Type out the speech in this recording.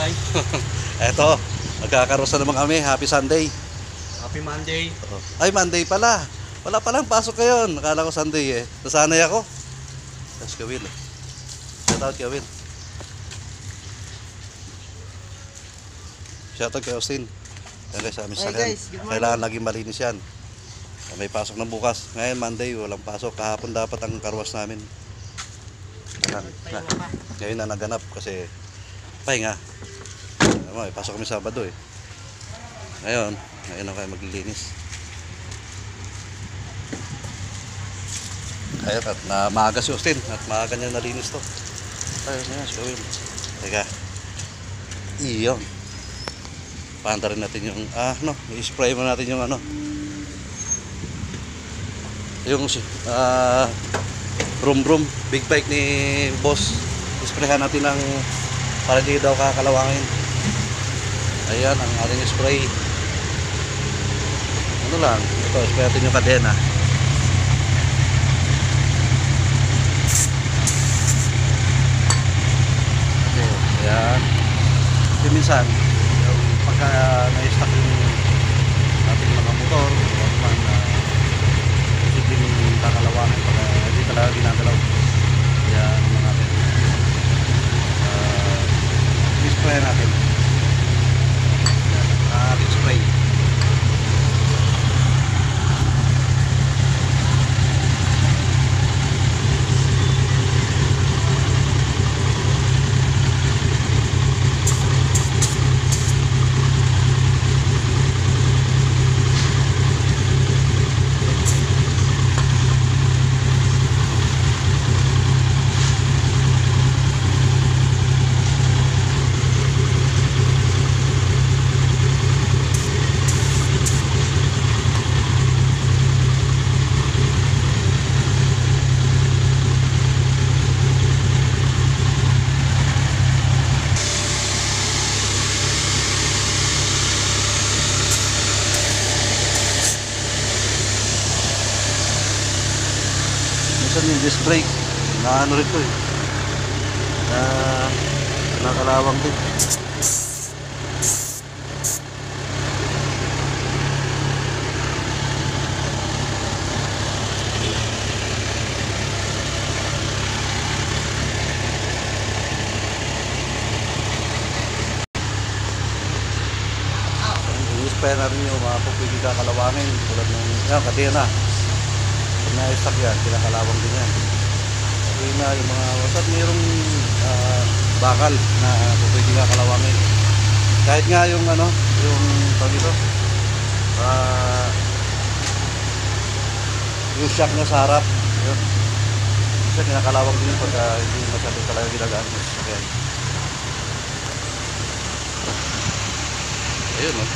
buhay. Eto, nagkakarosa naman kami. Happy Sunday. Happy Monday. Ay, Monday pala. Wala palang pasok ngayon. Nakala ko Sunday eh. Nasanay ako. Tapos Kawil. Shoutout Kawil. Shoutout kay Austin. Yan guys, sa amin sa Hey guys, good morning. kailangan laging malinis yan. May pasok ng bukas. Ngayon Monday, walang pasok. Kahapon dapat ang karwas namin. Ngayon na naganap kasi pahinga. May pasok kami Sabado eh. Ngayon na kayo maglilinis. Ayun, at na maaga si Austin at maaga niya nalinis to. Ayun na yan, gawin. Teka. Iyon. Pahanda rin natin yung, i-spray mo natin yung yung brum big bike ni boss. Isprayhan natin ng para di daw kakalawangin. Ayan ang ating spray. Ano lang, ito spray natin yung kadena. Ayan. Kasi minsan yung pagka na-stuck yung ating mga motor naman posibleng kakalawangin pag hindi talaga ginagalaw. Ayan naman natin. I-spray natin. Ating spray. Yung disc brake na rito eh nakalawang din. I-spray natin yung mga pwede kakalawangin tulad ng kadena. Pag na-stuck yan, kinakalawang din yan. Sabi na yung mga wasat mayroong bakal na pwede kakalawangin. Kahit nga yung yung tawag ito, yung shock niya sa harap, yun. Kasi kinakalawang din pag hindi masyado talaga ginagaan. Okay. Ayun, no?